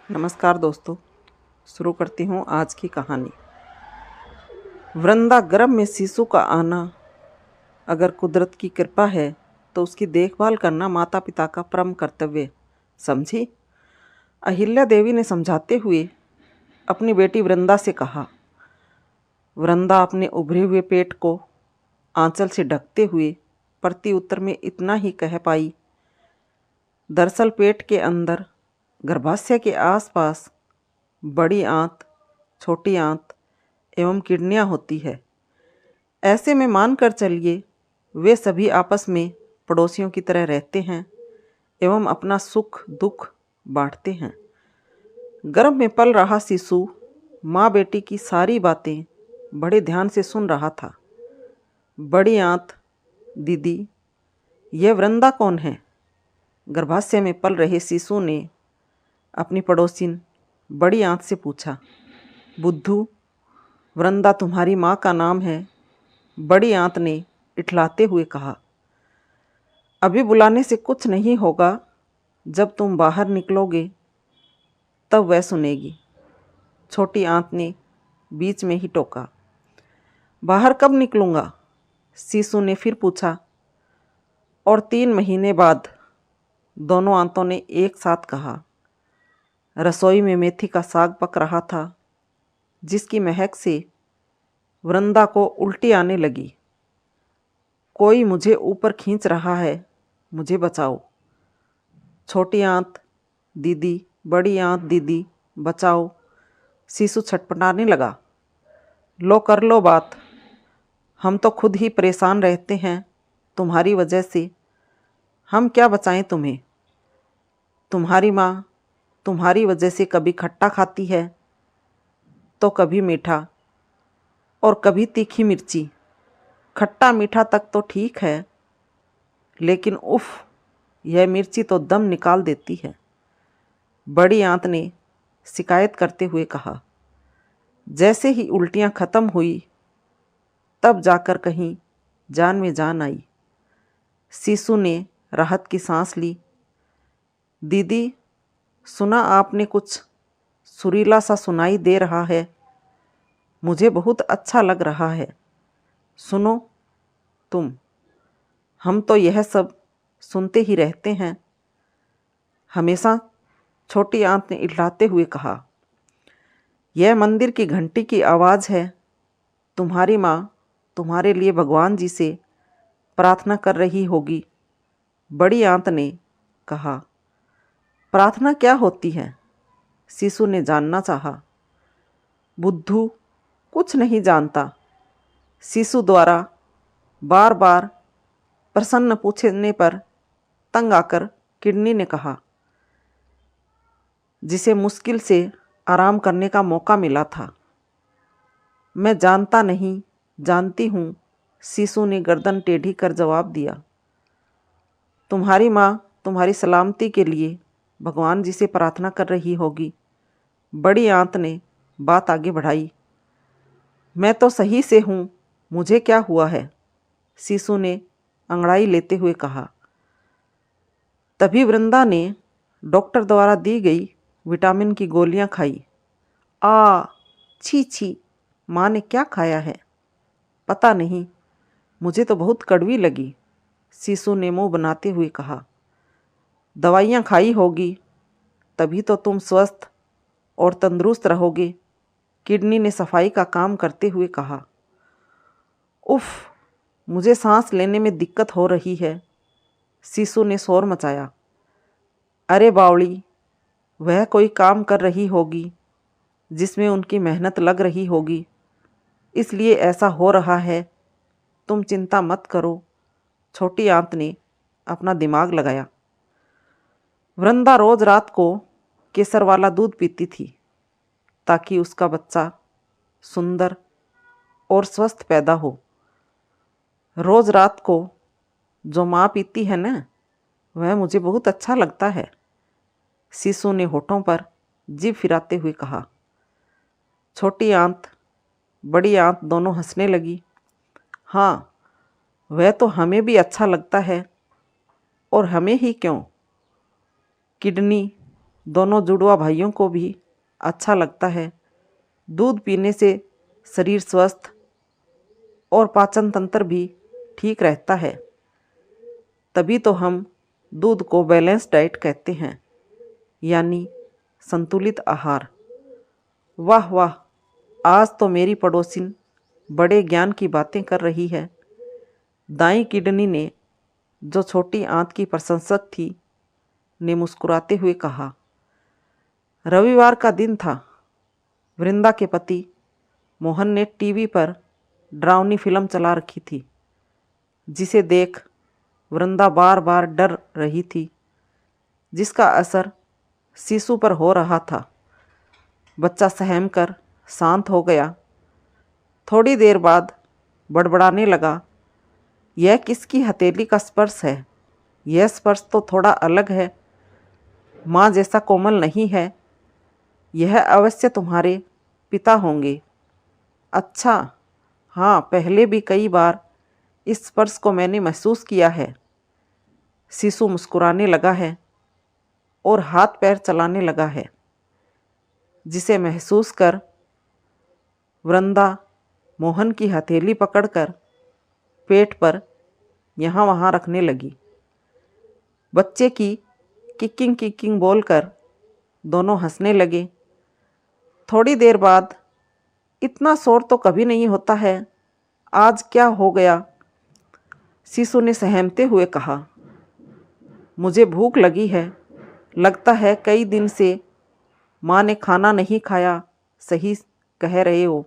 नमस्कार दोस्तों, शुरू करती हूँ आज की कहानी। वृंदा गर्भ में शिशु का आना अगर कुदरत की कृपा है तो उसकी देखभाल करना माता पिता का परम कर्तव्य, समझी? अहिल्या देवी ने समझाते हुए अपनी बेटी वृंदा से कहा। वृंदा अपने उभरे हुए पेट को आंचल से ढकते हुए प्रति उत्तर में इतना ही कह पाई। दरअसल पेट के अंदर गर्भाशय के आसपास बड़ी आंत, छोटी आंत एवं किडनियाँ होती है। ऐसे में मानकर चलिए वे सभी आपस में पड़ोसियों की तरह रहते हैं एवं अपना सुख दुख बांटते हैं। गर्भ में पल रहा शिशु माँ बेटी की सारी बातें बड़े ध्यान से सुन रहा था। बड़ी आंत, दीदी, यह वृंदा कौन है? गर्भाशय में पल रहे शिशु ने अपनी पड़ोसिन बड़ी आंत से पूछा। बुद्धू, वृंदा तुम्हारी माँ का नाम है, बड़ी आंत ने इठलाते हुए कहा। अभी बुलाने से कुछ नहीं होगा, जब तुम बाहर निकलोगे तब वह सुनेगी, छोटी आंत ने बीच में ही टोका। बाहर कब निकलूँगा? शिशु ने फिर पूछा। और 3 महीने बाद, दोनों आंतों ने एक साथ कहा। रसोई में मेथी का साग पक रहा था, जिसकी महक से वृंदा को उल्टी आने लगी। कोई मुझे ऊपर खींच रहा है, मुझे बचाओ। छोटी आंत, दीदी, बड़ी आंत, दीदी, बचाओ। शिशु छटपटाने लगा। लो कर लो बात, हम तो खुद ही परेशान रहते हैं तुम्हारी वजह से। हम क्या बचाएं तुम्हें? तुम्हारी माँ तुम्हारी वजह से कभी खट्टा खाती है तो कभी मीठा, और कभी तीखी मिर्ची। खट्टा मीठा तक तो ठीक है, लेकिन उफ, यह मिर्ची तो दम निकाल देती है, बड़ी आंत ने शिकायत करते हुए कहा। जैसे ही उल्टियाँ खत्म हुई तब जाकर कहीं जान में जान आई। शिशु ने राहत की सांस ली। दीदी, सुना आपने कुछ सुरीला सा सुनाई दे रहा है, मुझे बहुत अच्छा लग रहा है। सुनो तुम, हम तो यह सब सुनते ही रहते हैं हमेशा, छोटी आंत ने इठलाते हुए कहा। यह मंदिर की घंटी की आवाज़ है। तुम्हारी माँ तुम्हारे लिए भगवान जी से प्रार्थना कर रही होगी, बड़ी आंत ने कहा। प्रार्थना क्या होती है? शिशु ने जानना चाहा। बुद्धू, कुछ नहीं जानता। शिशु द्वारा बार बार प्रसन्न पूछने पर तंग आकर किडनी ने कहा, जिसे मुश्किल से आराम करने का मौका मिला था। मैं जानता नहीं, जानती हूँ, शिशु ने गर्दन टेढ़ी कर जवाब दिया। तुम्हारी माँ तुम्हारी सलामती के लिए भगवान जी से प्रार्थना कर रही होगी, बड़ी आंत ने बात आगे बढ़ाई। मैं तो सही से हूँ, मुझे क्या हुआ है? शिशु ने अंगड़ाई लेते हुए कहा। तभी वृंदा ने डॉक्टर द्वारा दी गई विटामिन की गोलियां खाई। छी छी, माँ ने क्या खाया है? पता नहीं, मुझे तो बहुत कड़वी लगी, शिशु ने मुंह बनाते हुए कहा। दवाइयाँ खाई होगी, तभी तो तुम स्वस्थ और तंदुरुस्त रहोगे, किडनी ने सफाई का काम करते हुए कहा। उफ, मुझे सांस लेने में दिक्कत हो रही है, शिशु ने शोर मचाया। अरे बावड़ी, वह कोई काम कर रही होगी जिसमें उनकी मेहनत लग रही होगी, इसलिए ऐसा हो रहा है। तुम चिंता मत करो, छोटी आंत ने अपना दिमाग लगाया। वृंदा रोज रात को केसर वाला दूध पीती थी ताकि उसका बच्चा सुंदर और स्वस्थ पैदा हो। रोज रात को जो माँ पीती है ना, वह मुझे बहुत अच्छा लगता है, शिशु ने होठों पर जीभ फिराते हुए कहा। छोटी आंत, बड़ी आंत दोनों हंसने लगी। हाँ, वह तो हमें भी अच्छा लगता है, और हमें ही क्यों, किडनी, दोनों जुड़वा भाइयों को भी अच्छा लगता है। दूध पीने से शरीर स्वस्थ और पाचन तंत्र भी ठीक रहता है। तभी तो हम दूध को बैलेंस डाइट कहते हैं, यानी संतुलित आहार। वाह वाह, आज तो मेरी पड़ोसिन बड़े ज्ञान की बातें कर रही है। दाई किडनी ने, जो छोटी आंत की प्रशंसक थी, ने मुस्कुराते हुए कहा। रविवार का दिन था। वृंदा के पति मोहन ने टीवी पर डरावनी फिल्म चला रखी थी, जिसे देख वृंदा बार बार डर रही थी, जिसका असर शिशु पर हो रहा था। बच्चा सहम कर शांत हो गया। थोड़ी देर बाद बड़बड़ाने लगा, यह किसकी हथेली का स्पर्श है? यह स्पर्श तो थोड़ा अलग है। माँ जैसा कोमल नहीं है। यह अवश्य तुम्हारे पिता होंगे। अच्छा, हाँ, पहले भी कई बार इस स्पर्श को मैंने महसूस किया है। शिशु मुस्कुराने लगा है और हाथ पैर चलाने लगा है, जिसे महसूस कर वृंदा मोहन की हथेली पकड़कर पेट पर यहाँ वहाँ रखने लगी। बच्चे की किकिंग किकिंग बोलकर दोनों हंसने लगे। थोड़ी देर बाद, इतना शोर तो कभी नहीं होता है, आज क्या हो गया? शिशु ने सहमते हुए कहा। मुझे भूख लगी है। लगता है कई दिन से माँ ने खाना नहीं खाया। सही कह रहे हो।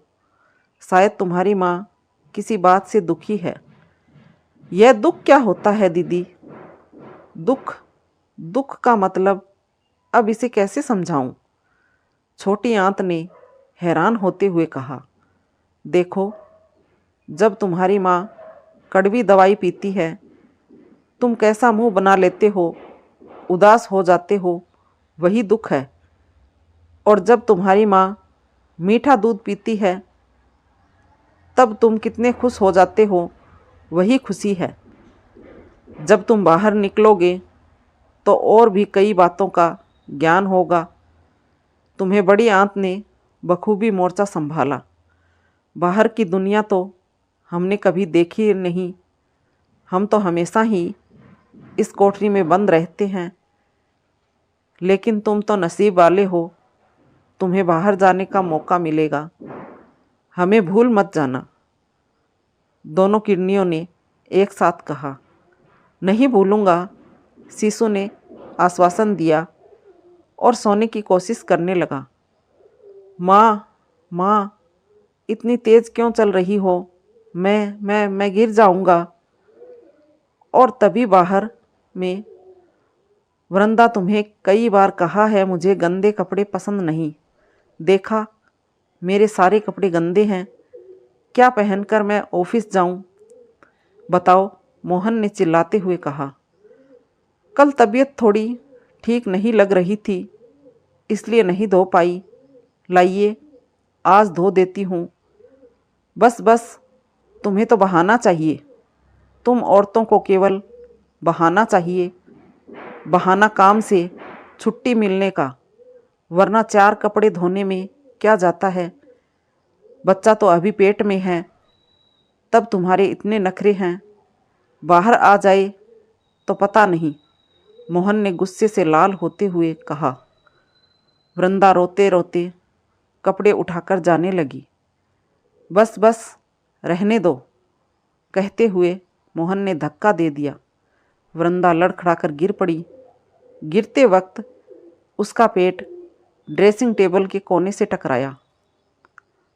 शायद तुम्हारी माँ किसी बात से दुखी है। यह दुख क्या होता है दीदी? दुख का मतलब अब इसे कैसे समझाऊं? छोटी आंत ने हैरान होते हुए कहा। देखो, जब तुम्हारी माँ कड़वी दवाई पीती है, तुम कैसा मुंह बना लेते हो, उदास हो जाते हो, वही दुख है। और जब तुम्हारी माँ मीठा दूध पीती है, तब तुम कितने खुश हो जाते हो, वही खुशी है। जब तुम बाहर निकलोगे तो और भी कई बातों का ज्ञान होगा। तुम्हें बड़ी आंत ने बखूबी मोर्चा संभाला। बाहर की दुनिया तो हमने कभी देखी नहीं। हम तो हमेशा ही इस कोठरी में बंद रहते हैं। लेकिन तुम तो नसीब वाले हो, तुम्हें बाहर जाने का मौका मिलेगा। हमें भूल मत जाना। दोनों किडनियों ने एक साथ कहा। नहीं भूलूंगा, शिशु ने आश्वासन दिया और सोने की कोशिश करने लगा। माँ, इतनी तेज क्यों चल रही हो? मैं गिर जाऊंगा। और तभी बाहर में, वृंदा, तुम्हें कई बार कहा है मुझे गंदे कपड़े पसंद नहीं। देखा, मेरे सारे कपड़े गंदे हैं। क्या पहनकर मैं ऑफिस जाऊं? बताओ, मोहन ने चिल्लाते हुए कहा। कल तबीयत थोड़ी ठीक नहीं लग रही थी, इसलिए नहीं धो पाई। लाइए, आज धो देती हूँ। बस, तुम्हें तो बहाना चाहिए। तुम औरतों को केवल बहाना चाहिए। बहाना काम से छुट्टी मिलने का, वरना 4 कपड़े धोने में क्या जाता है? बच्चा तो अभी पेट में है, तब तुम्हारे इतने नखरे हैं। बाहर आ जाए तो पता नहीं, मोहन ने गुस्से से लाल होते हुए कहा। वृंदा रोते रोते कपड़े उठाकर जाने लगी। बस, रहने दो, कहते हुए मोहन ने धक्का दे दिया। वृंदा लड़खड़ाकर गिर पड़ी। गिरते वक्त उसका पेट ड्रेसिंग टेबल के कोने से टकराया।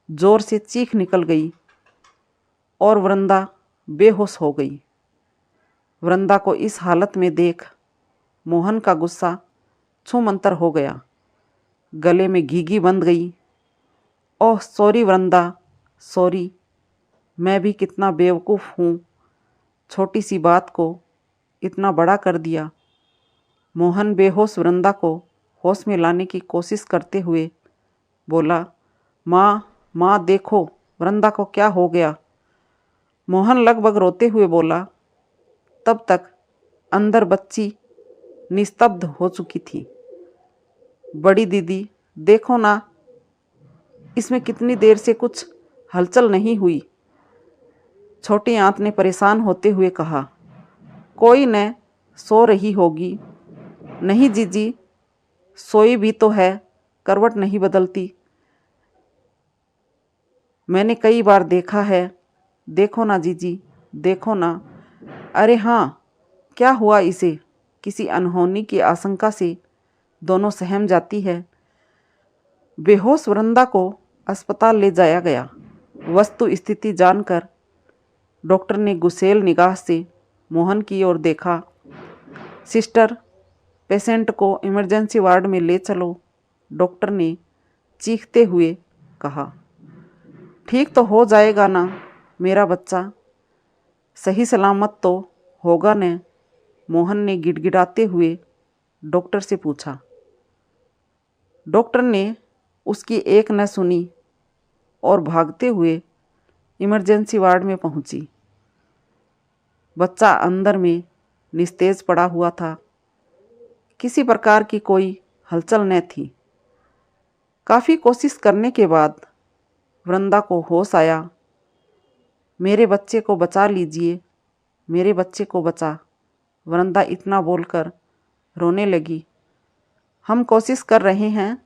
जोर से चीख निकल गई और वृंदा बेहोश हो गई। वृंदा को इस हालत में देख मोहन का गुस्सा छूमंतर हो गया। गले में घीघी बंध गई। ओह सॉरी वृंदा, सॉरी। मैं भी कितना बेवकूफ़ हूँ, छोटी सी बात को इतना बड़ा कर दिया। मोहन बेहोश वृंदा को होश में लाने की कोशिश करते हुए बोला। माँ देखो, वृंदा को क्या हो गया? मोहन लगभग रोते हुए बोला। तब तक अंदर बच्ची निस्तब्ध हो चुकी थी। बड़ी दीदी देखो ना, इसमें कितनी देर से कुछ हलचल नहीं हुई। छोटी आंत ने परेशान होते हुए कहा। कोई न, सो रही होगी। नहीं जीजी, सोई भी तो है, करवट नहीं बदलती। मैंने कई बार देखा है। देखो ना जीजी, देखो ना। अरे हाँ, क्या हुआ इसे? किसी अनहोनी की आशंका से दोनों सहम जाती है। बेहोश वृंदा को अस्पताल ले जाया गया। वस्तु स्थिति जानकर डॉक्टर ने गुस्सेल निगाह से मोहन की ओर देखा। सिस्टर, पेशेंट को इमरजेंसी वार्ड में ले चलो, डॉक्टर ने चीखते हुए कहा। ठीक तो हो जाएगा ना मेरा बच्चा? सही सलामत तो होगा न? मोहन ने गिड़गिड़ाते हुए डॉक्टर से पूछा। डॉक्टर ने उसकी एक न सुनी और भागते हुए इमरजेंसी वार्ड में पहुंची। बच्चा अंदर में निस्तेज पड़ा हुआ था। किसी प्रकार की कोई हलचल न थी। काफ़ी कोशिश करने के बाद वृंदा को होश आया। मेरे बच्चे को बचा लीजिए, मेरे बच्चे को बचा। वृंदा इतना बोलकर रोने लगी। हम कोशिश कर रहे हैं,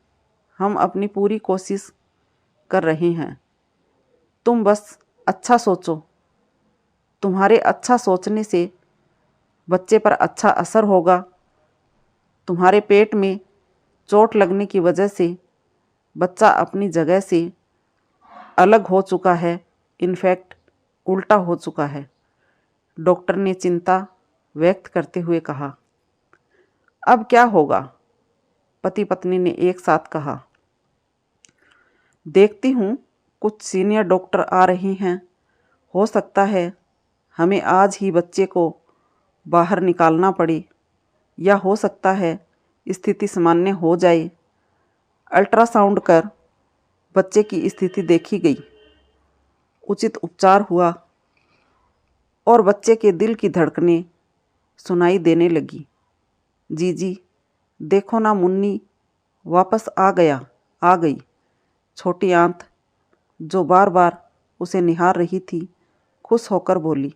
हम अपनी पूरी कोशिश कर रहे हैं। तुम बस अच्छा सोचो। तुम्हारे अच्छा सोचने से बच्चे पर अच्छा असर होगा। तुम्हारे पेट में चोट लगने की वजह से बच्चा अपनी जगह से अलग हो चुका है, इनफैक्ट उल्टा हो चुका है, डॉक्टर ने चिंता व्यक्त करते हुए कहा। अब क्या होगा? पति पत्नी ने एक साथ कहा। देखती हूँ, कुछ सीनियर डॉक्टर आ रहे हैं। हो सकता है हमें आज ही बच्चे को बाहर निकालना पड़े, या हो सकता है स्थिति सामान्य हो जाए। अल्ट्रासाउंड कर बच्चे की स्थिति देखी गई। उचित उपचार हुआ और बच्चे के दिल की धड़कनें सुनाई देने लगी। जीजी देखो ना, मुन्नी वापस आ गई। छोटी आंत, जो बार बार उसे निहार रही थी, खुश होकर बोली।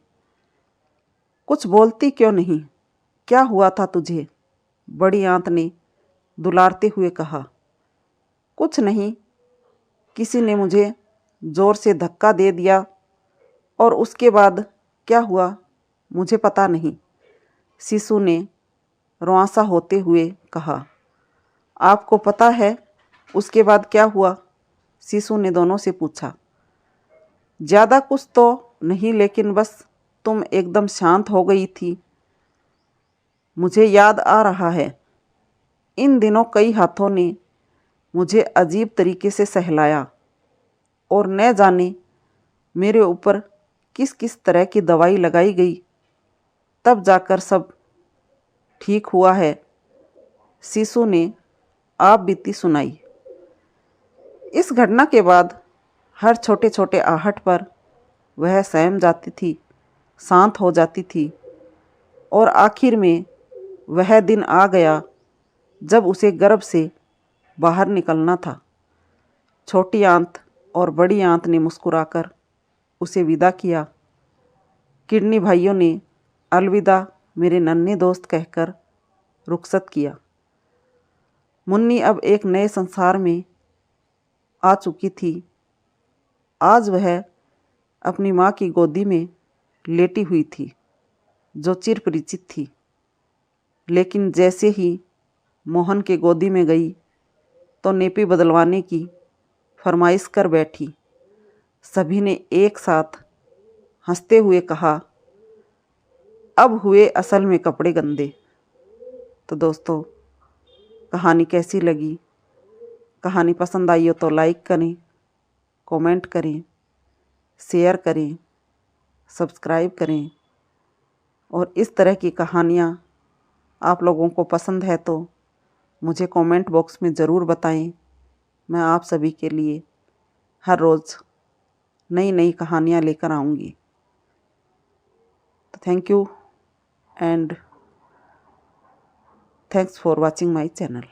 कुछ बोलती क्यों नहीं? क्या हुआ था तुझे? बड़ी आंत ने दुलारते हुए कहा। कुछ नहीं, किसी ने मुझे जोर से धक्का दे दिया और उसके बाद क्या हुआ मुझे पता नहीं, शिशु ने रुआंसा होते हुए कहा। आपको पता है उसके बाद क्या हुआ? शिशु ने दोनों से पूछा। ज़्यादा कुछ तो नहीं, लेकिन बस तुम एकदम शांत हो गई थी। मुझे याद आ रहा है, इन दिनों कई हाथों ने मुझे अजीब तरीके से सहलाया और न जाने मेरे ऊपर किस किस तरह की दवाई लगाई गई, तब जाकर सब ठीक हुआ है। शिशु ने आप बीती सुनाई। इस घटना के बाद हर छोटे छोटे आहट पर वह सहम जाती थी, शांत हो जाती थी, और आखिर में वह दिन आ गया जब उसे गर्भ से बाहर निकलना था। छोटी आंत और बड़ी आंत ने मुस्कुराकर उसे विदा किया। किडनी भाइयों ने अलविदा मेरे नन्हे दोस्त कहकर रुखसत किया। मुन्नी अब एक नए संसार में आ चुकी थी। आज वह अपनी माँ की गोदी में लेटी हुई थी, जो चिर परिचित थी। लेकिन जैसे ही मोहन के गोदी में गई तो नेपी बदलवाने की फरमाइश कर बैठी। सभी ने एक साथ हंसते हुए कहा, अब हुए असल में कपड़े गंदे। तो दोस्तों, कहानी कैसी लगी? कहानी पसंद आई हो तो लाइक करें, कमेंट करें, शेयर करें, सब्सक्राइब करें। और इस तरह की कहानियाँ आप लोगों को पसंद है तो मुझे कमेंट बॉक्स में ज़रूर बताएं। मैं आप सभी के लिए हर रोज़ नई नई कहानियाँ लेकर आऊँगी। तो thank you and thanks for watching my channel.